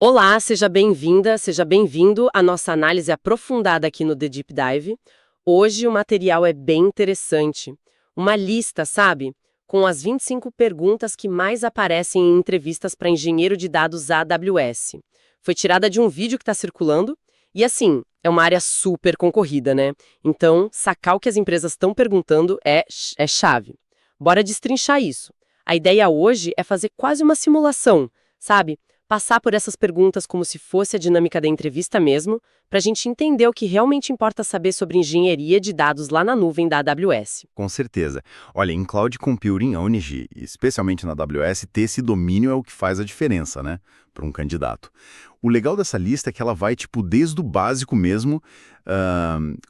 Olá, seja bem-vinda, seja bem-vindo à nossa análise aprofundada aqui no The Deep Dive. Hoje o material é bem interessante. Uma lista, sabe? Com as 25 perguntas que mais aparecem em entrevistas para engenheiro de dados AWS. Foi tirada de um vídeo que está circulando e, assim, é uma área super concorrida, né? Então, sacar o que as empresas estão perguntando é chave. Bora destrinchar isso. A ideia hoje é fazer quase uma simulação, sabe? Passar por essas perguntas como se fosse a dinâmica da entrevista mesmo, para a gente entender o que realmente importa saber sobre engenharia de dados lá na nuvem da AWS. Com certeza. Olha, em Cloud Computing, a UNG, especialmente na AWS, ter esse domínio é o que faz a diferença, né, para um candidato. O legal dessa lista é que ela vai, tipo, desde o básico mesmo,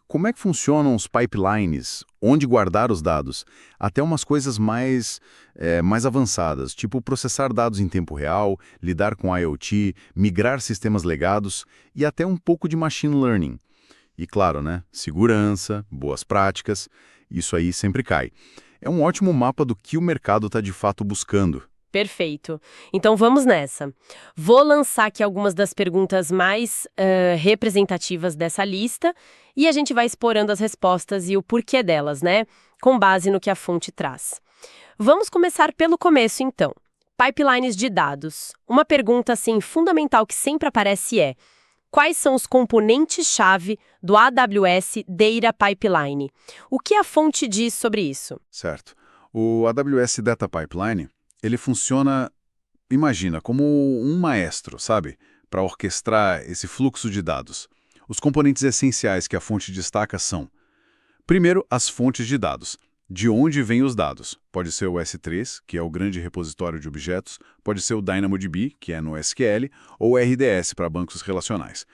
como é que funcionam os pipelines, onde guardar os dados, até umas coisas mais avançadas, tipo processar dados em tempo real, lidar com IoT, migrar sistemas legados e até um pouco de machine learning. E claro, né, segurança, boas práticas, isso aí sempre cai. É um ótimo mapa do que o mercado está de fato buscando. Perfeito. Então vamos nessa. Vou lançar aqui algumas das perguntas mais representativas dessa lista e a gente vai explorando as respostas e o porquê delas, né? Com base no que a fonte traz. Vamos começar pelo começo, então. Pipelines de dados. Uma pergunta, assim, fundamental que sempre aparece é: quais são os componentes-chave do AWS Data Pipeline? O que a fonte diz sobre isso? Certo. O AWS Data Pipeline, ele funciona, imagina, como um maestro, sabe? Para orquestrar esse fluxo de dados. Os componentes essenciais que a fonte destaca são, primeiro, as fontes de dados. De onde vêm os dados? Pode ser o S3, que é o grande repositório de objetos, pode ser o DynamoDB, que é no SQL, ou o RDS para bancos relacionais.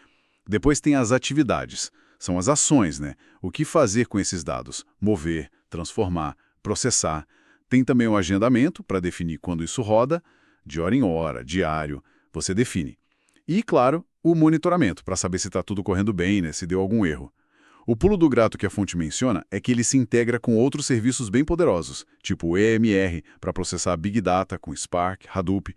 Depois tem as atividades. São as ações, né? O que fazer com esses dados? Mover, transformar, processar. Tem também o agendamento, para definir quando isso roda, de hora em hora, diário, você define. E, claro, o monitoramento, para saber se está tudo correndo bem, né, se deu algum erro. O pulo do gato que a fonte menciona é que ele se integra com outros serviços bem poderosos, tipo o EMR, para processar Big Data com Spark, Hadoop,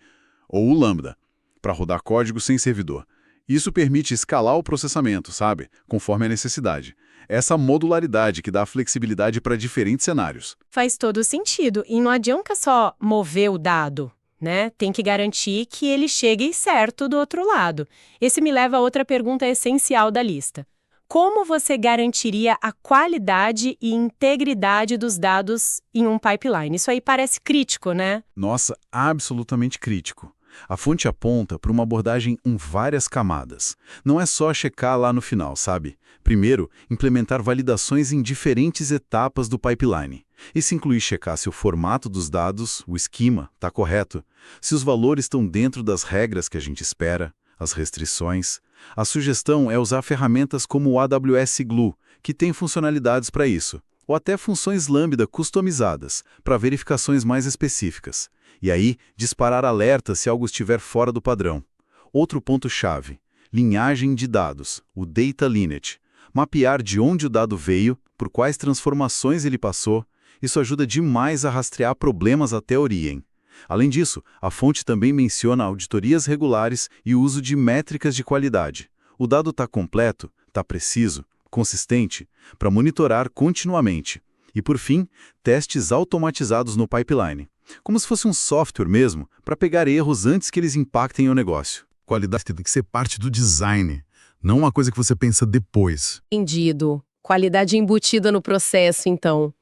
ou o Lambda, para rodar código sem servidor. Isso permite escalar o processamento, sabe? Conforme a necessidade. Essa modularidade que dá flexibilidade para diferentes cenários. Faz todo sentido. E não adianta só mover o dado, né? Tem que garantir que ele chegue certo do outro lado. Esse me leva a outra pergunta essencial da lista. Como você garantiria a qualidade e integridade dos dados em um pipeline? Isso aí parece crítico, né? Nossa, absolutamente crítico. A fonte aponta para uma abordagem em várias camadas. Não é só checar lá no final, sabe? Primeiro, implementar validações em diferentes etapas do pipeline. Isso inclui checar se o formato dos dados, o esquema, está correto, se os valores estão dentro das regras que a gente espera, as restrições. A sugestão é usar ferramentas como o AWS Glue, que tem funcionalidades para isso, ou até funções Lambda customizadas, para verificações mais específicas. E aí, disparar alertas se algo estiver fora do padrão. Outro ponto-chave, linhagem de dados, o Data Lineage. Mapear de onde o dado veio, por quais transformações ele passou, isso ajuda demais a rastrear problemas até a origem. Além disso, a fonte também menciona auditorias regulares e o uso de métricas de qualidade. O dado está completo, está preciso, consistente, para monitorar continuamente. E, por fim, testes automatizados no pipeline. Como se fosse um software mesmo, para pegar erros antes que eles impactem o negócio. Qualidade tem que ser parte do design, não uma coisa que você pensa depois. Entendido. Qualidade embutida no processo, então.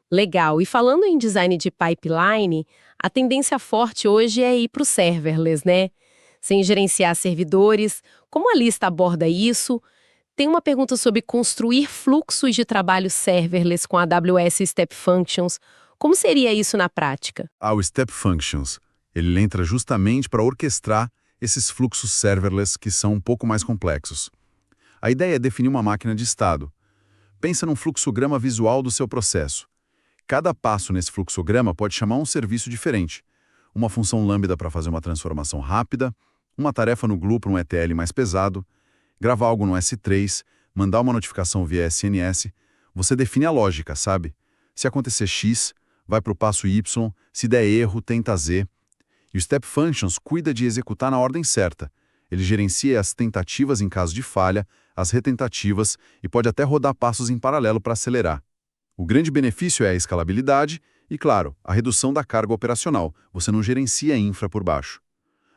Legal. E falando em design de pipeline, a tendência forte hoje é ir para o serverless, né? Sem gerenciar servidores. Como a lista aborda isso? Tem uma pergunta sobre construir fluxos de trabalho serverless com a AWS Step Functions. Como seria isso na prática? O Step Functions, ele entra justamente para orquestrar esses fluxos serverless que são um pouco mais complexos. A ideia é definir uma máquina de estado. Pensa num fluxograma visual do seu processo. Cada passo nesse fluxograma pode chamar um serviço diferente. Uma função lambda para fazer uma transformação rápida, uma tarefa no Glue para um ETL mais pesado, gravar algo no S3, mandar uma notificação via SNS. Você define a lógica, sabe? Se acontecer X, vai para o passo Y, se der erro, tenta Z. E o Step Functions cuida de executar na ordem certa. Ele gerencia as tentativas em caso de falha, as retentativas e pode até rodar passos em paralelo para acelerar. O grande benefício é a escalabilidade e, claro, a redução da carga operacional. Você não gerencia a infra por baixo.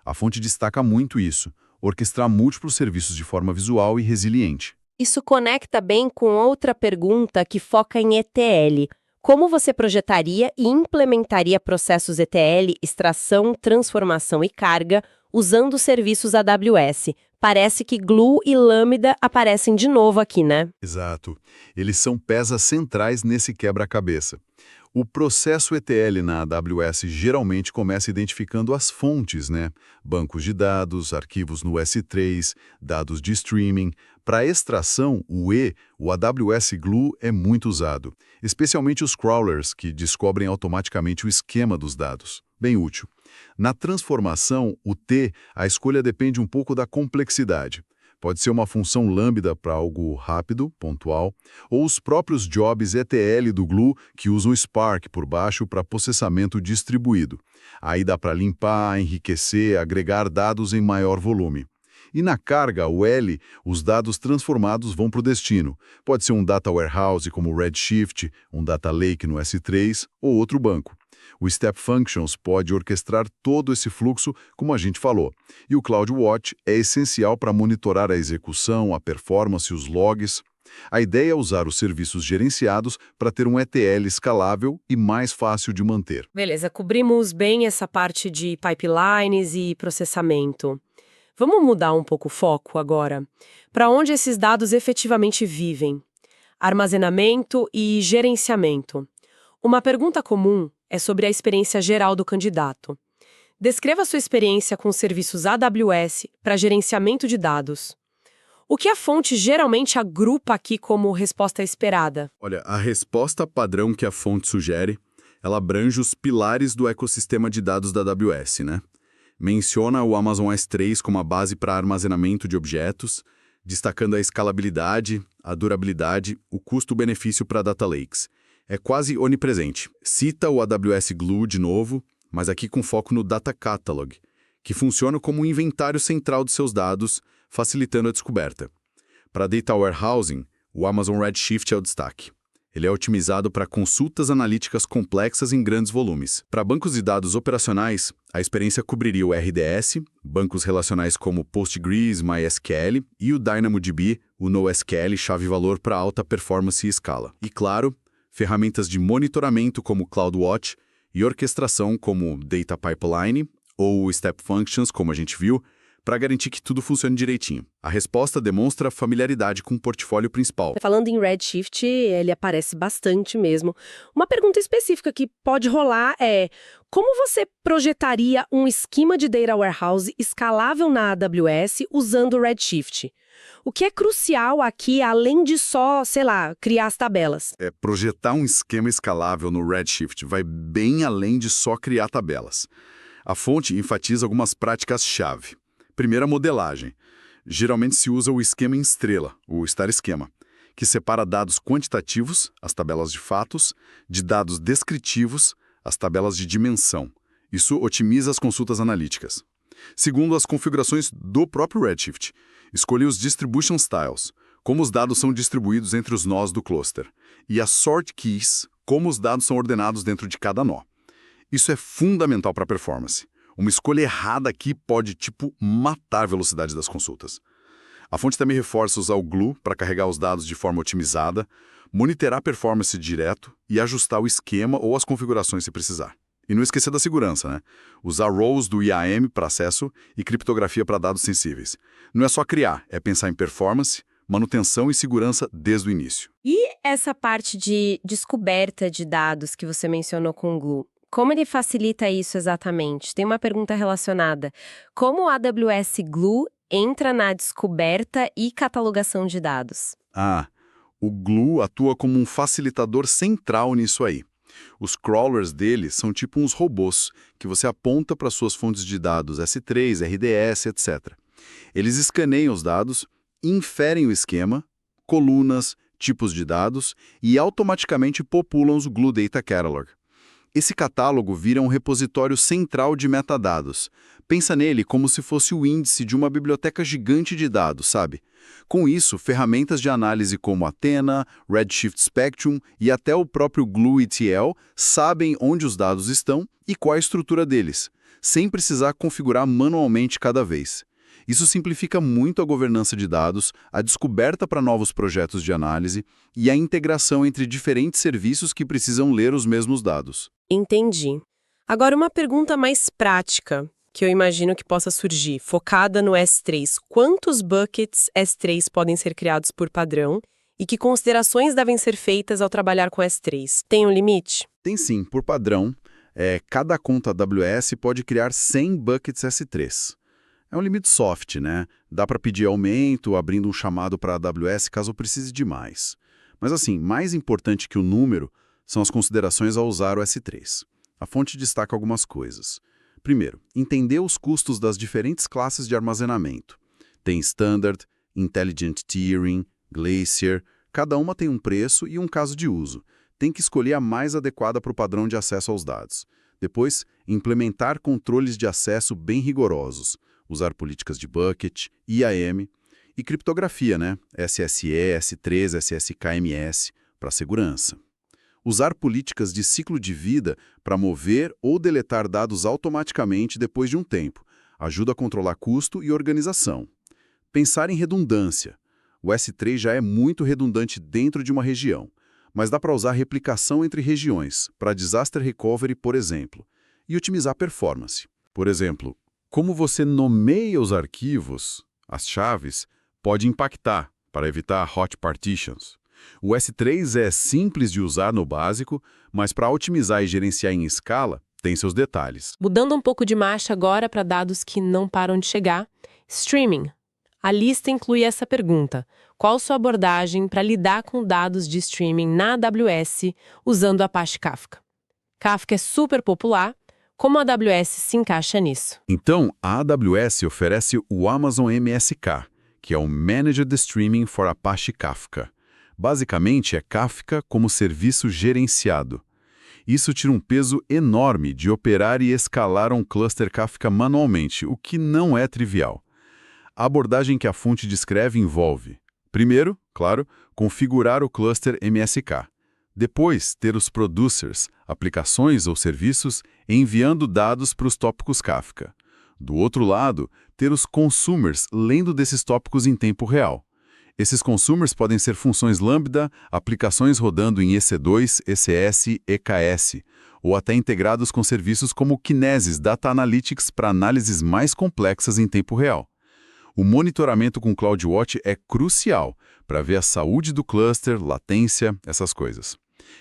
A fonte destaca muito isso, orquestrar múltiplos serviços de forma visual e resiliente. Isso conecta bem com outra pergunta que foca em ETL. Como você projetaria e implementaria processos ETL, extração, transformação e carga, usando os serviços AWS? Parece que Glue e Lambda aparecem de novo aqui, né? Exato. Eles são peças centrais nesse quebra-cabeça. O processo ETL na AWS geralmente começa identificando as fontes, né? Bancos de dados, arquivos no S3, dados de streaming. Para extração, o AWS Glue é muito usado, especialmente os crawlers, que descobrem automaticamente o esquema dos dados. Bem útil. Na transformação, o T, a escolha depende um pouco da complexidade. Pode ser uma função lambda para algo rápido, pontual, ou os próprios jobs ETL do Glue que usam Spark por baixo para processamento distribuído. Aí dá para limpar, enriquecer, agregar dados em maior volume. E na carga, o L, os dados transformados vão para o destino. Pode ser um data warehouse como o Redshift, um data lake no S3 ou outro banco. O Step Functions pode orquestrar todo esse fluxo, como a gente falou. E o CloudWatch é essencial para monitorar a execução, a performance e os logs. A ideia é usar os serviços gerenciados para ter um ETL escalável e mais fácil de manter. Beleza, cobrimos bem essa parte de pipelines e processamento. Vamos mudar um pouco o foco agora. Para onde esses dados efetivamente vivem? Armazenamento e gerenciamento. Uma pergunta comum é sobre a experiência geral do candidato. Descreva sua experiência com serviços AWS para gerenciamento de dados. O que a fonte geralmente agrupa aqui como resposta esperada? Olha, a resposta padrão que a fonte sugere, ela abrange os pilares do ecossistema de dados da AWS, né? Menciona o Amazon S3 como a base para armazenamento de objetos, destacando a escalabilidade, a durabilidade, o custo-benefício para data lakes. É quase onipresente. Cita o AWS Glue de novo, mas aqui com foco no Data Catalog, que funciona como um inventário central de seus dados, facilitando a descoberta. Para Data Warehousing, o Amazon Redshift é o destaque. Ele é otimizado para consultas analíticas complexas em grandes volumes. Para bancos de dados operacionais, a experiência cobriria o RDS, bancos relacionais como Postgres, MySQL e o DynamoDB, o NoSQL, chave-valor para alta performance e escala. E claro, ferramentas de monitoramento como CloudWatch e orquestração como Data Pipeline ou Step Functions, como a gente viu, para garantir que tudo funcione direitinho. A resposta demonstra familiaridade com o portfólio principal. Falando em Redshift, ele aparece bastante mesmo. Uma pergunta específica que pode rolar é: como você projetaria um esquema de Data Warehouse escalável na AWS usando o Redshift? O que é crucial aqui, além de só, sei lá, criar as tabelas? Projetar um esquema escalável no Redshift vai bem além de só criar tabelas. A fonte enfatiza algumas práticas-chave. Primeiro, a modelagem. Geralmente se usa o esquema em estrela, o Star Schema, que separa dados quantitativos, as tabelas de fatos, de dados descritivos, as tabelas de dimensão. Isso otimiza as consultas analíticas. Segundo, as configurações do próprio Redshift. Escolher os Distribution Styles, como os dados são distribuídos entre os nós do cluster. E as Sort Keys, como os dados são ordenados dentro de cada nó. Isso é fundamental para a performance. Uma escolha errada aqui pode, matar a velocidade das consultas. A fonte também reforça usar o Glue para carregar os dados de forma otimizada, monitorar a performance direto e ajustar o esquema ou as configurações se precisar. E não esquecer da segurança, né? Usar roles do IAM para acesso e criptografia para dados sensíveis. Não é só criar, é pensar em performance, manutenção e segurança desde o início. E essa parte de descoberta de dados que você mencionou com o Glue? Como ele facilita isso exatamente? Tem uma pergunta relacionada. Como o AWS Glue entra na descoberta e catalogação de dados? O Glue atua como um facilitador central nisso aí. Os crawlers dele são tipo uns robôs que você aponta para suas fontes de dados S3, RDS, etc. Eles escaneiam os dados, inferem o esquema, colunas, tipos de dados e automaticamente populam o Glue Data Catalog. Esse catálogo vira um repositório central de metadados. Pensa nele como se fosse o índice de uma biblioteca gigante de dados, sabe? Com isso, ferramentas de análise como Athena, Redshift Spectrum e até o próprio Glue ETL sabem onde os dados estão e qual a estrutura deles, sem precisar configurar manualmente cada vez. Isso simplifica muito a governança de dados, a descoberta para novos projetos de análise e a integração entre diferentes serviços que precisam ler os mesmos dados. Entendi. Agora, uma pergunta mais prática, que eu imagino que possa surgir, focada no S3. Quantos buckets S3 podem ser criados por padrão e que considerações devem ser feitas ao trabalhar com S3? Tem um limite? Tem sim, por padrão, cada conta AWS pode criar 100 buckets S3. É um limite soft, né? Dá para pedir aumento, abrindo um chamado para a AWS caso precise de mais. Mas assim, mais importante que o número são as considerações ao usar o S3. A fonte destaca algumas coisas. Primeiro, entender os custos das diferentes classes de armazenamento. Tem Standard, Intelligent Tiering, Glacier, cada uma tem um preço e um caso de uso. Tem que escolher a mais adequada para o padrão de acesso aos dados. Depois, implementar controles de acesso bem rigorosos. Usar políticas de bucket, IAM e criptografia, né? SSE, S3, SSKMS, para segurança. Usar políticas de ciclo de vida para mover ou deletar dados automaticamente depois de um tempo. Ajuda a controlar custo e organização. Pensar em redundância. O S3 já é muito redundante dentro de uma região, mas dá para usar replicação entre regiões, para disaster recovery, por exemplo, e otimizar performance. Por exemplo, como você nomeia os arquivos, as chaves, pode impactar para evitar hot partitions. O S3 é simples de usar no básico, mas para otimizar e gerenciar em escala, tem seus detalhes. Mudando um pouco de marcha agora para dados que não param de chegar. Streaming. A lista inclui essa pergunta. Qual sua abordagem para lidar com dados de streaming na AWS usando Apache Kafka? Kafka é super popular. Como a AWS se encaixa nisso? Então, a AWS oferece o Amazon MSK, que é o Managed Streaming for Apache Kafka. Basicamente, é Kafka como serviço gerenciado. Isso tira um peso enorme de operar e escalar um cluster Kafka manualmente, o que não é trivial. A abordagem que a fonte descreve envolve, primeiro, claro, configurar o cluster MSK. Depois, ter os producers, aplicações ou serviços, enviando dados para os tópicos Kafka. Do outro lado, ter os consumers lendo desses tópicos em tempo real. Esses consumers podem ser funções Lambda, aplicações rodando em EC2, ECS, EKS, ou até integrados com serviços como Kinesis Data Analytics para análises mais complexas em tempo real. O monitoramento com CloudWatch é crucial para ver a saúde do cluster, latência, essas coisas.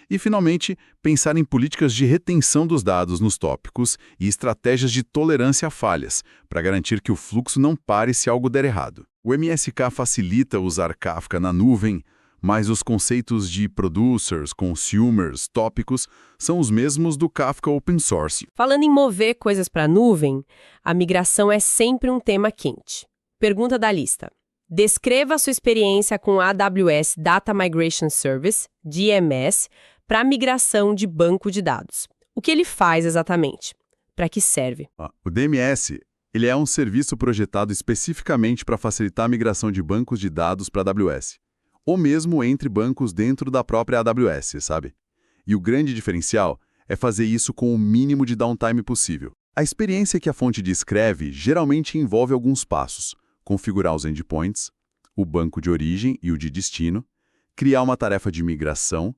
E, finalmente, pensar em políticas de retenção dos dados nos tópicos e estratégias de tolerância a falhas, para garantir que o fluxo não pare se algo der errado. O MSK facilita usar Kafka na nuvem, mas os conceitos de producers, consumers, tópicos são os mesmos do Kafka Open Source. Falando em mover coisas para a nuvem, a migração é sempre um tema quente. Pergunta da lista. Descreva a sua experiência com a AWS Data Migration Service, DMS, para migração de banco de dados. O que ele faz exatamente? Para que serve? O DMS ele é um serviço projetado especificamente para facilitar a migração de bancos de dados para a AWS, ou mesmo entre bancos dentro da própria AWS, sabe? E o grande diferencial é fazer isso com o mínimo de downtime possível. A experiência que a fonte descreve geralmente envolve alguns passos: configurar os endpoints, o banco de origem e o de destino, criar uma tarefa de migração.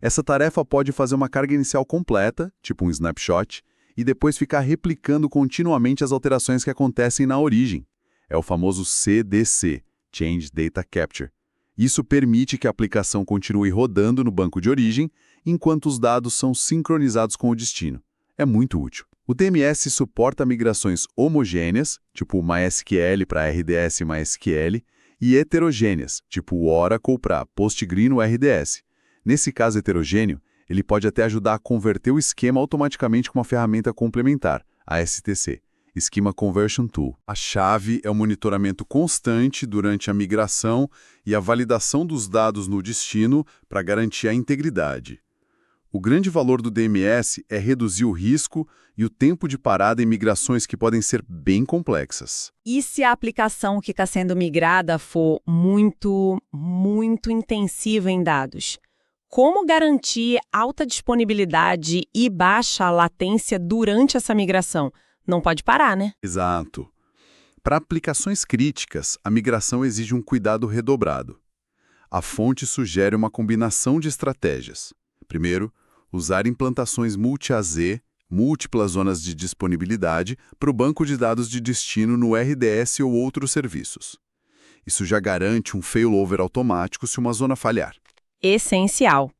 Essa tarefa pode fazer uma carga inicial completa, tipo um snapshot, e depois ficar replicando continuamente as alterações que acontecem na origem. É o famoso CDC, Change Data Capture. Isso permite que a aplicação continue rodando no banco de origem, enquanto os dados são sincronizados com o destino. É muito útil. O DMS suporta migrações homogêneas, tipo MySQL para RDS e MySQL, e heterogêneas, tipo Oracle para PostgreSQL RDS. Nesse caso heterogêneo, ele pode até ajudar a converter o esquema automaticamente com uma ferramenta complementar, a STC, Schema Conversion Tool. A chave é o monitoramento constante durante a migração e a validação dos dados no destino para garantir a integridade. O grande valor do DMS é reduzir o risco e o tempo de parada em migrações que podem ser bem complexas. E se a aplicação que está sendo migrada for muito intensiva em dados? Como garantir alta disponibilidade e baixa latência durante essa migração? Não pode parar, né? Exato. Para aplicações críticas, a migração exige um cuidado redobrado. A fonte sugere uma combinação de estratégias. Primeiro, usar implantações multi-AZ, múltiplas zonas de disponibilidade, para o banco de dados de destino no RDS ou outros serviços. Isso já garante um failover automático se uma zona falhar. Essencial.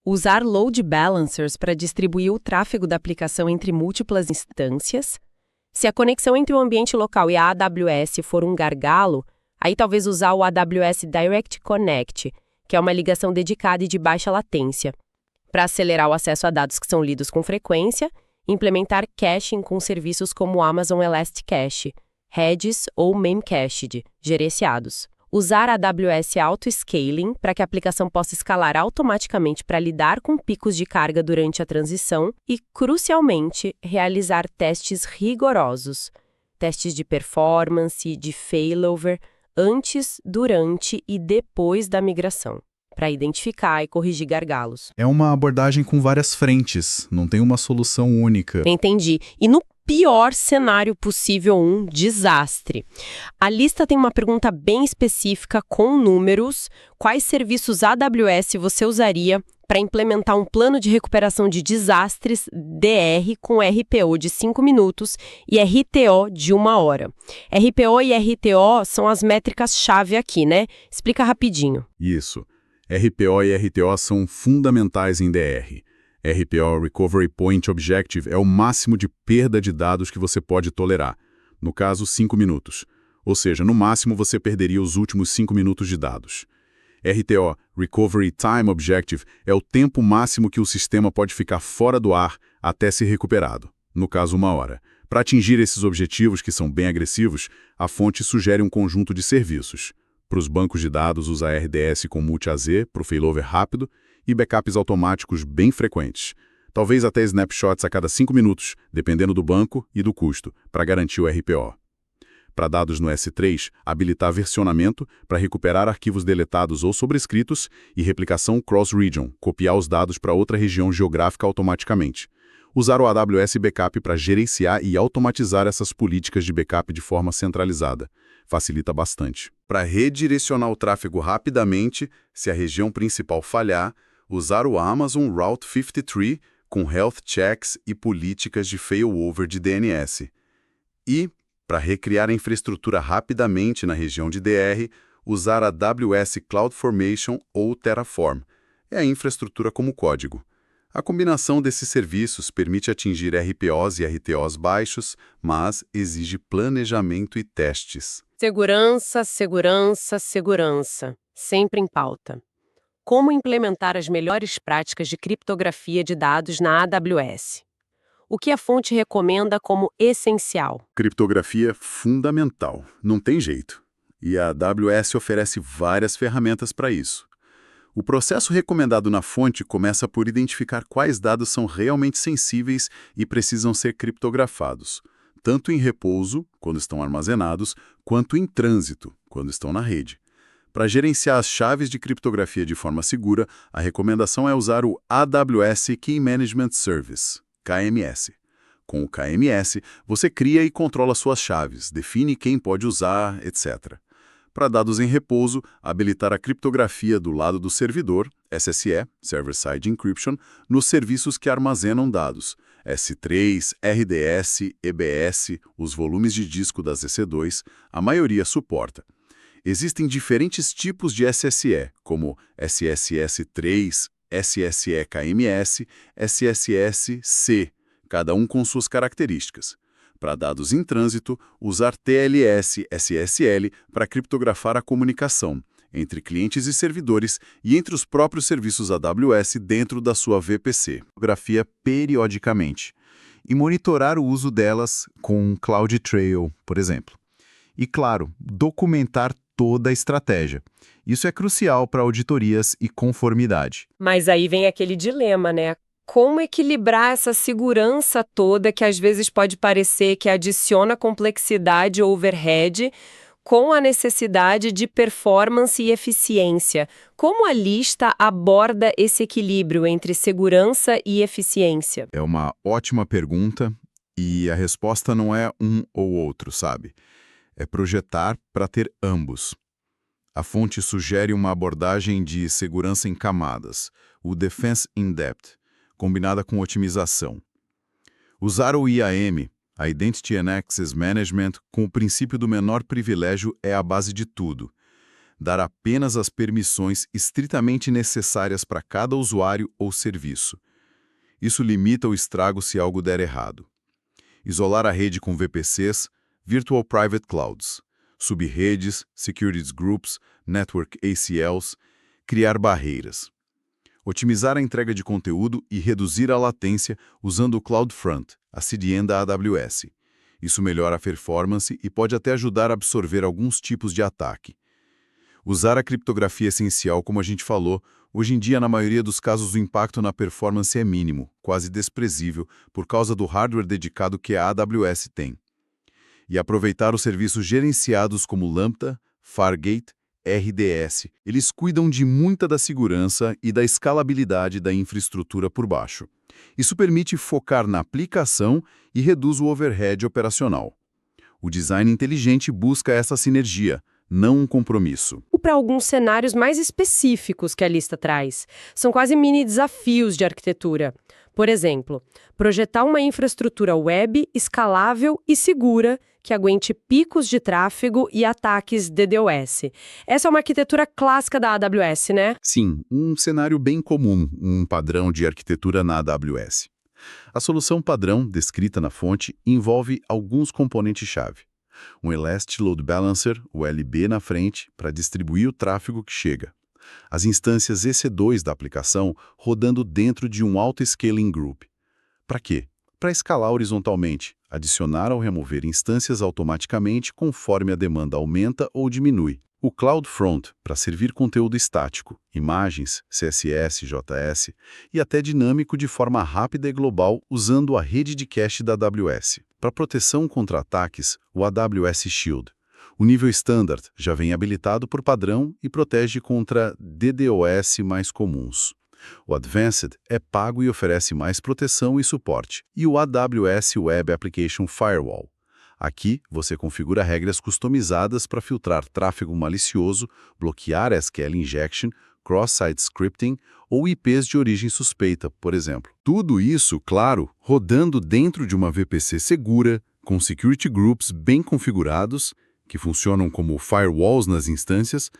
Usar load balancers para distribuir o tráfego da aplicação entre múltiplas instâncias. Se a conexão entre o ambiente local e a AWS for um gargalo, aí talvez usar o AWS Direct Connect, que é uma ligação dedicada e de baixa latência, para acelerar o acesso a dados que são lidos com frequência, implementar caching com serviços como o Amazon Elasticcache, Redis ou Memcached, gerenciados. Usar a AWS Auto-Scaling para que a aplicação possa escalar automaticamente para lidar com picos de carga durante a transição e, crucialmente, realizar testes rigorosos, testes de performance, de failover, antes, durante e depois da migração, para identificar e corrigir gargalos. É uma abordagem com várias frentes, não tem uma solução única. Entendi. E no pior cenário possível, um desastre. A lista tem uma pergunta bem específica com números. Quais serviços AWS você usaria para implementar um plano de recuperação de desastres DR com RPO de 5 minutos e RTO de 1 hora? RPO e RTO são as métricas-chave aqui, né? Explica rapidinho. Isso. RPO e RTO são fundamentais em DR. RPO, Recovery Point Objective, é o máximo de perda de dados que você pode tolerar. No caso, 5 minutos. Ou seja, no máximo você perderia os últimos 5 minutos de dados. RTO, Recovery Time Objective, é o tempo máximo que o sistema pode ficar fora do ar até ser recuperado. No caso, 1 hora. Para atingir esses objetivos, que são bem agressivos, a fonte sugere um conjunto de serviços. Para os bancos de dados, usa RDS com multi-AZ para o failover rápido e backups automáticos bem frequentes. Talvez até snapshots a cada 5 minutos, dependendo do banco e do custo, para garantir o RPO. Para dados no S3, habilitar versionamento para recuperar arquivos deletados ou sobrescritos e replicação cross-region, copiar os dados para outra região geográfica automaticamente. Usar o AWS Backup para gerenciar e automatizar essas políticas de backup de forma centralizada. Facilita bastante. Para redirecionar o tráfego rapidamente, se a região principal falhar, usar o Amazon Route 53 com health checks e políticas de failover de DNS. E, para recriar a infraestrutura rapidamente na região de DR, usar a AWS CloudFormation ou Terraform. É a infraestrutura como código. A combinação desses serviços permite atingir RPOs e RTOs baixos, mas exige planejamento e testes. Segurança, segurança, segurança. Sempre em pauta. Como implementar as melhores práticas de criptografia de dados na AWS? O que a fonte recomenda como essencial? Criptografia fundamental, não tem jeito. E a AWS oferece várias ferramentas para isso. O processo recomendado na fonte começa por identificar quais dados são realmente sensíveis e precisam ser criptografados, tanto em repouso, quando estão armazenados, quanto em trânsito, quando estão na rede. Para gerenciar as chaves de criptografia de forma segura, a recomendação é usar o AWS Key Management Service, KMS. Com o KMS, você cria e controla suas chaves, define quem pode usar, etc. Para dados em repouso, habilitar a criptografia do lado do servidor, SSE, Server-Side Encryption, nos serviços que armazenam dados, S3, RDS, EBS, os volumes de disco das EC2, a maioria suporta. Existem diferentes tipos de SSE, como SSS3, SSE-KMS, SSS-C, cada um com suas características. Para dados em trânsito, usar TLS SSL para criptografar a comunicação entre clientes e servidores e entre os próprios serviços AWS dentro da sua VPC. Criptografia periodicamente e monitorar o uso delas com CloudTrail, por exemplo. E, claro, documentar toda a estratégia. Isso é crucial para auditorias e conformidade. Mas aí vem aquele dilema, né? como equilibrar essa segurança toda que às vezes pode parecer que adiciona complexidade ou overhead com a necessidade de performance e eficiência. Como a lista aborda esse equilíbrio entre segurança e eficiência? É uma ótima pergunta e a resposta não é um ou outro, sabe? É projetar para ter ambos. A fonte sugere uma abordagem de segurança em camadas, o Defense in Depth, combinada com otimização. Usar o IAM, a Identity and Access Management, com o princípio do menor privilégio é a base de tudo. Dar apenas as permissões estritamente necessárias para cada usuário ou serviço. Isso limita o estrago se algo der errado. Isolar a rede com VPCs, Virtual Private Clouds, subredes, Securities Groups, Network ACLs, criar barreiras. Otimizar a entrega de conteúdo e reduzir a latência usando o CloudFront, a CDN da AWS. Isso melhora a performance e pode até ajudar a absorver alguns tipos de ataque. Usar a criptografia essencial, como a gente falou, hoje em dia, na maioria dos casos, o impacto na performance é mínimo, quase desprezível, por causa do hardware dedicado que a AWS tem. E aproveitar os serviços gerenciados como Lambda, Fargate, RDS. Eles cuidam de muita da segurança e da escalabilidade da infraestrutura por baixo. Isso permite focar na aplicação e reduz o overhead operacional. O design inteligente busca essa sinergia, não um compromisso. Para alguns cenários mais específicos que a lista traz. São quase mini desafios de arquitetura. Por exemplo, projetar uma infraestrutura web escalável e segura que aguente picos de tráfego e ataques DDoS. Essa é uma arquitetura clássica da AWS, né? Sim, um cenário bem comum, um padrão de arquitetura na AWS. A solução padrão, descrita na fonte, envolve alguns componentes-chave. Um Elastic Load Balancer, o LB, na frente, para distribuir o tráfego que chega. As instâncias EC2 da aplicação rodando dentro de um Auto-Scaling Group. Para quê? Para escalar horizontalmente, adicionar ou remover instâncias automaticamente conforme a demanda aumenta ou diminui. O CloudFront, para servir conteúdo estático, imagens, CSS, JS, e até dinâmico de forma rápida e global usando a rede de cache da AWS. Para proteção contra ataques, o AWS Shield. O nível Standard já vem habilitado por padrão e protege contra DDoS mais comuns. O Advanced é pago e oferece mais proteção e suporte. E o AWS Web Application Firewall. Aqui, você configura regras customizadas para filtrar tráfego malicioso, bloquear SQL injection, cross-site scripting ou IPs de origem suspeita, por exemplo. Tudo isso, claro, rodando dentro de uma VPC segura, com security groups bem configurados, que funcionam como firewalls nas instâncias,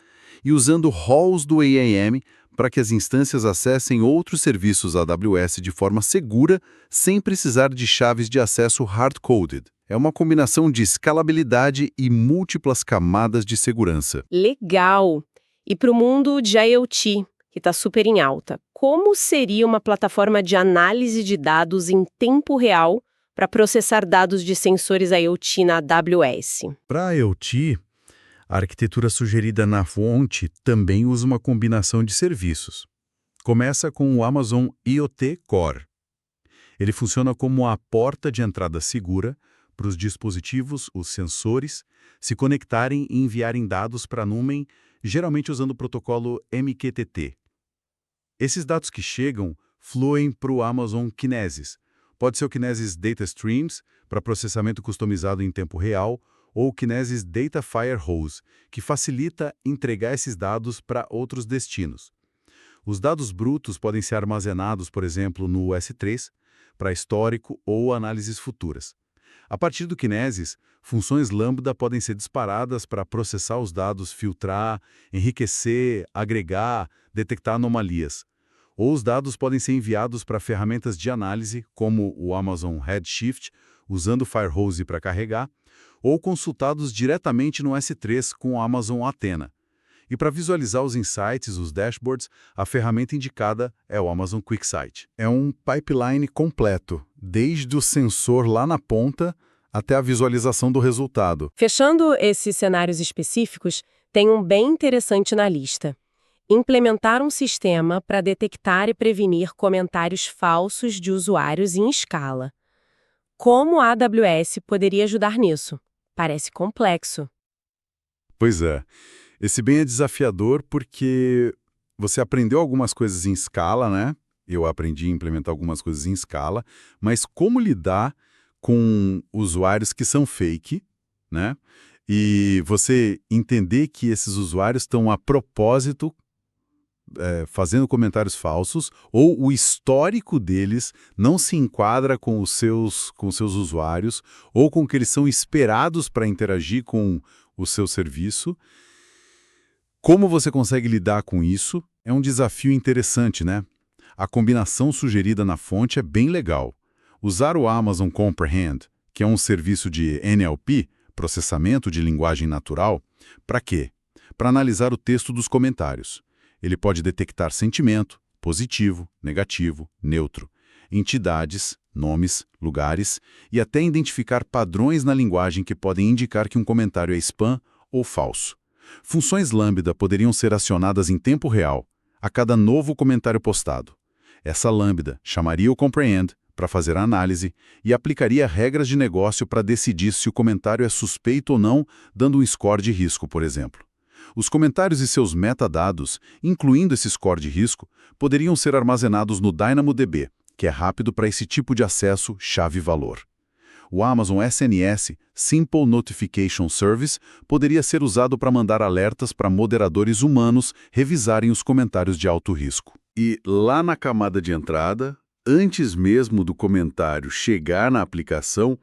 e usando halls do IAM para que as instâncias acessem outros serviços AWS de forma segura, sem precisar de chaves de acesso hard-coded. É uma combinação de escalabilidade e múltiplas camadas de segurança. Legal! E para o mundo de IoT, que está super em alta, como seria uma plataforma de análise de dados em tempo real para processar dados de sensores IoT na AWS? Para IoT, a arquitetura sugerida na fonte também usa uma combinação de serviços. Começa com o Amazon IoT Core. Ele funciona como a porta de entrada segura para os dispositivos, os sensores, se conectarem e enviarem dados para a nuvem, geralmente usando o protocolo MQTT. Esses dados que chegam fluem para o Amazon Kinesis. Pode ser o Kinesis Data Streams, para processamento customizado em tempo real, ou o Kinesis Data Firehose, que facilita entregar esses dados para outros destinos. Os dados brutos podem ser armazenados, por exemplo, no S3, para histórico ou análises futuras. A partir do Kinesis, funções Lambda podem ser disparadas para processar os dados, filtrar, enriquecer, agregar, detectar anomalias. Ou os dados podem ser enviados para ferramentas de análise, como o Amazon Redshift, usando o Firehose para carregar, ou consultados diretamente no S3 com o Amazon Athena. E para visualizar os insights, os dashboards, a ferramenta indicada é o Amazon QuickSight. É um pipeline completo, desde o sensor lá na ponta até a visualização do resultado. Fechando esses cenários específicos, tem um bem interessante na lista. Implementar um sistema para detectar e prevenir comentários falsos de usuários em escala. Como a AWS poderia ajudar nisso? Parece complexo. Pois é. Esse bem é desafiador porque você aprendeu algumas coisas em escala, né? Eu aprendi a implementar algumas coisas em escala, mas como lidar com usuários que são fake, né? E você entender que esses usuários estão a propósito fazendo comentários falsos, ou o histórico deles não se enquadra com os seus usuários, ou com o que eles são esperados para interagir com o seu serviço. Como você consegue lidar com isso? É um desafio interessante, né? A combinação sugerida na fonte é bem legal. Usar o Amazon Comprehend, que é um serviço de NLP, processamento de linguagem natural, para quê? Para analisar o texto dos comentários. Ele pode detectar sentimento, positivo, negativo, neutro, entidades, nomes, lugares e até identificar padrões na linguagem que podem indicar que um comentário é spam ou falso. Funções Lambda poderiam ser acionadas em tempo real, a cada novo comentário postado. Essa Lambda chamaria o Comprehend para fazer a análise e aplicaria regras de negócio para decidir se o comentário é suspeito ou não, dando um score de risco, por exemplo. Os comentários e seus metadados, incluindo esse score de risco, poderiam ser armazenados no DynamoDB, que é rápido para esse tipo de acesso chave-valor. O Amazon SNS, Simple Notification Service, poderia ser usado para mandar alertas para moderadores humanos revisarem os comentários de alto risco. E lá na camada de entrada, antes mesmo do comentário chegar na aplicação,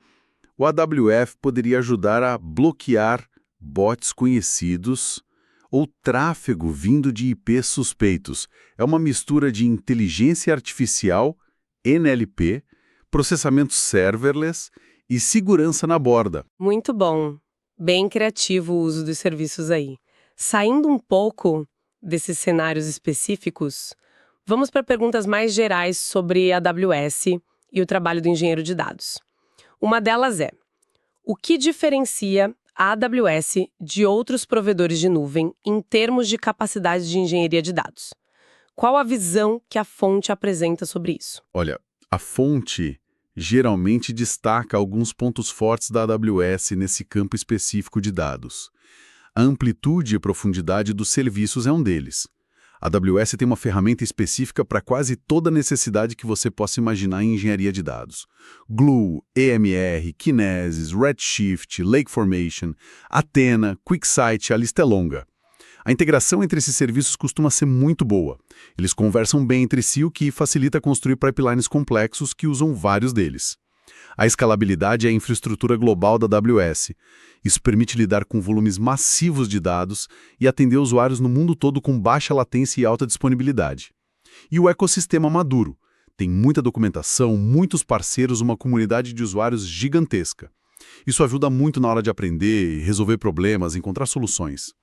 o AWF poderia ajudar a bloquear bots conhecidos ou tráfego vindo de IPs suspeitos. É uma mistura de inteligência artificial, NLP, processamento serverless e segurança na borda. Muito bom. Bem criativo o uso dos serviços aí. Saindo um pouco desses cenários específicos, vamos para perguntas mais gerais sobre a AWS e o trabalho do engenheiro de dados. Uma delas é: o que diferencia a AWS de outros provedores de nuvem em termos de capacidade de engenharia de dados? Qual a visão que a fonte apresenta sobre isso? Olha, a fonte geralmente destaca alguns pontos fortes da AWS nesse campo específico de dados. A amplitude e profundidade dos serviços é um deles. A AWS tem uma ferramenta específica para quase toda necessidade que você possa imaginar em engenharia de dados. Glue, EMR, Kinesis, Redshift, Lakeformation, Athena, QuickSight, a lista é longa. A integração entre esses serviços costuma ser muito boa. Eles conversam bem entre si, o que facilita construir pipelines complexos que usam vários deles. A escalabilidade é a infraestrutura global da AWS. Isso permite lidar com volumes massivos de dados e atender usuários no mundo todo com baixa latência e alta disponibilidade. E o ecossistema maduro. Tem muita documentação, muitos parceiros, uma comunidade de usuários gigantesca. Isso ajuda muito na hora de aprender, resolver problemas, encontrar soluções.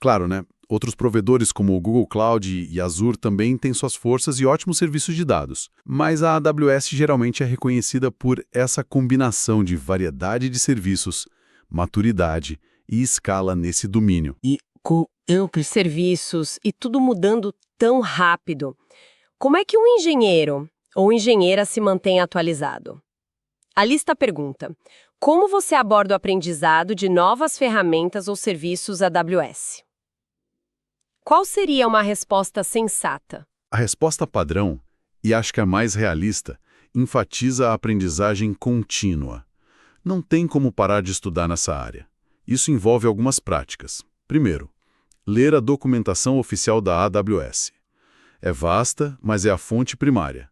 Claro, né? Outros provedores como o Google Cloud e Azure também têm suas forças e ótimos serviços de dados, mas a AWS geralmente é reconhecida por essa combinação de variedade de serviços, maturidade e escala nesse domínio. E com amplos serviços e tudo mudando tão rápido, como é que um engenheiro ou engenheira se mantém atualizado? A lista pergunta: como você aborda o aprendizado de novas ferramentas ou serviços AWS? Qual seria uma resposta sensata? A resposta padrão, e acho que a mais realista, enfatiza a aprendizagem contínua. Não tem como parar de estudar nessa área. Isso envolve algumas práticas. Primeiro, ler a documentação oficial da AWS. É vasta, mas é a fonte primária.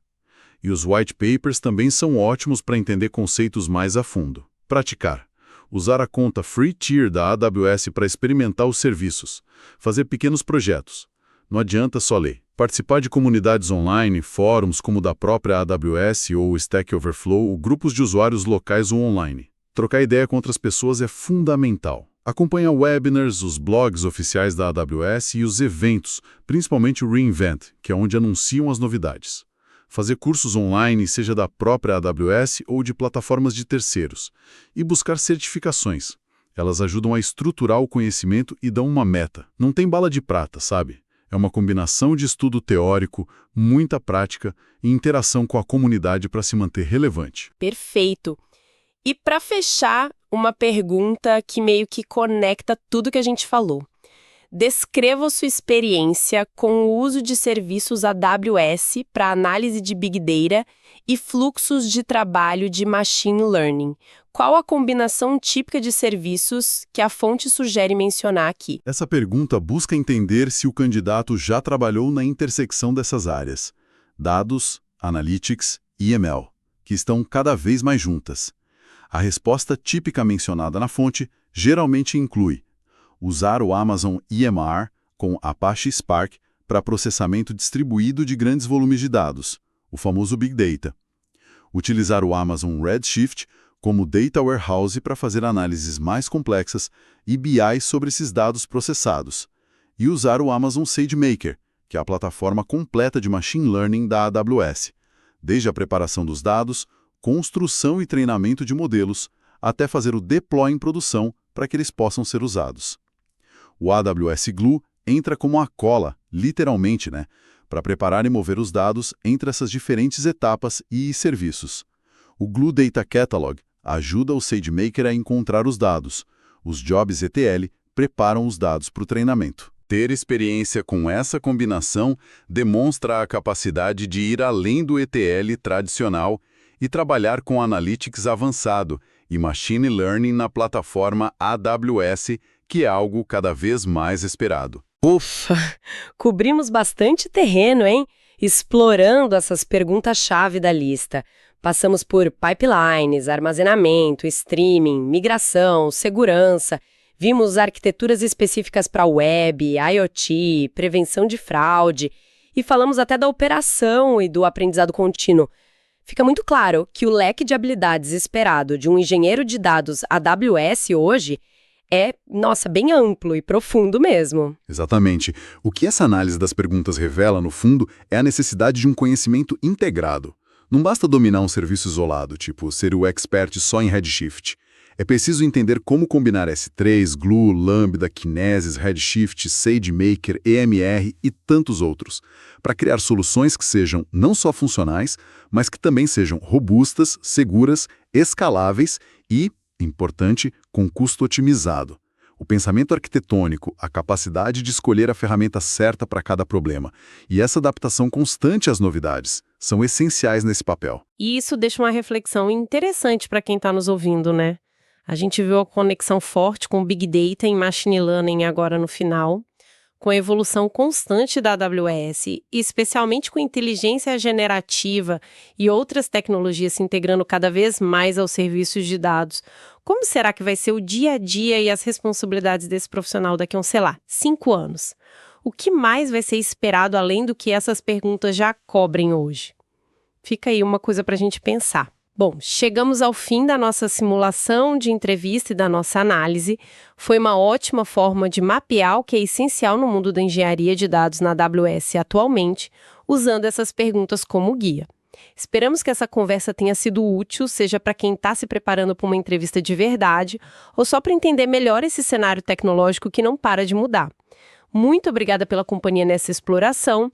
E os white papers também são ótimos para entender conceitos mais a fundo. Praticar. Usar a conta Free Tier da AWS para experimentar os serviços. Fazer pequenos projetos. Não adianta só ler. Participar de comunidades online, fóruns como o da própria AWS ou o Stack Overflow, grupos de usuários locais ou online. Trocar ideia com outras pessoas é fundamental. Acompanhar webinars, os blogs oficiais da AWS e os eventos, principalmente o reInvent, que é onde anunciam as novidades. Fazer cursos online, seja da própria AWS ou de plataformas de terceiros. E buscar certificações. Elas ajudam a estruturar o conhecimento e dão uma meta. Não tem bala de prata, sabe? É uma combinação de estudo teórico, muita prática e interação com a comunidade para se manter relevante. Perfeito. E para fechar, uma pergunta que meio que conecta tudo que a gente falou. Descreva sua experiência com o uso de serviços AWS para análise de Big Data e fluxos de trabalho de Machine Learning. Qual a combinação típica de serviços que a fonte sugere mencionar aqui? Essa pergunta busca entender se o candidato já trabalhou na intersecção dessas áreas, dados, analytics e ML, que estão cada vez mais juntas. A resposta típica mencionada na fonte geralmente inclui usar o Amazon EMR com Apache Spark para processamento distribuído de grandes volumes de dados, o famoso Big Data. Utilizar o Amazon Redshift como Data Warehouse para fazer análises mais complexas e BI sobre esses dados processados. E usar o Amazon SageMaker, que é a plataforma completa de Machine Learning da AWS, desde a preparação dos dados, construção e treinamento de modelos, até fazer o deploy em produção para que eles possam ser usados. O AWS Glue entra como a cola, literalmente, para preparar e mover os dados entre essas diferentes etapas e serviços. O Glue Data Catalog ajuda o SageMaker a encontrar os dados. Os jobs ETL preparam os dados para o treinamento. Ter experiência com essa combinação demonstra a capacidade de ir além do ETL tradicional e trabalhar com Analytics avançado e Machine Learning na plataforma AWS, que é algo cada vez mais esperado. Ufa! Cobrimos bastante terreno, hein? Explorando essas perguntas-chave da lista. Passamos por pipelines, armazenamento, streaming, migração, segurança. Vimos arquiteturas específicas para web, IoT, prevenção de fraude. E falamos até da operação e do aprendizado contínuo. Fica muito claro que o leque de habilidades esperado de um engenheiro de dados AWS hoje é, bem amplo e profundo mesmo. Exatamente. O que essa análise das perguntas revela, no fundo, é a necessidade de um conhecimento integrado. Não basta dominar um serviço isolado, tipo ser o expert só em Redshift. É preciso entender como combinar S3, Glue, Lambda, Kinesis, Redshift, SageMaker, EMR e tantos outros, para criar soluções que sejam não só funcionais, mas que também sejam robustas, seguras, escaláveis e, importante, com custo otimizado. O pensamento arquitetônico, a capacidade de escolher a ferramenta certa para cada problema e essa adaptação constante às novidades são essenciais nesse papel. E isso deixa uma reflexão interessante para quem está nos ouvindo, né? A gente viu a conexão forte com Big Data e Machine Learning agora no final, com a evolução constante da AWS, e especialmente com inteligência generativa e outras tecnologias se integrando cada vez mais aos serviços de dados. Como será que vai ser o dia a dia e as responsabilidades desse profissional daqui a 5 anos? O que mais vai ser esperado além do que essas perguntas já cobrem hoje? Fica aí uma coisa para a gente pensar. Bom, chegamos ao fim da nossa simulação de entrevista e da nossa análise. Foi uma ótima forma de mapear o que é essencial no mundo da engenharia de dados na AWS atualmente, usando essas perguntas como guia. Esperamos que essa conversa tenha sido útil, seja para quem está se preparando para uma entrevista de verdade, ou só para entender melhor esse cenário tecnológico que não para de mudar. Muito obrigada pela companhia nessa exploração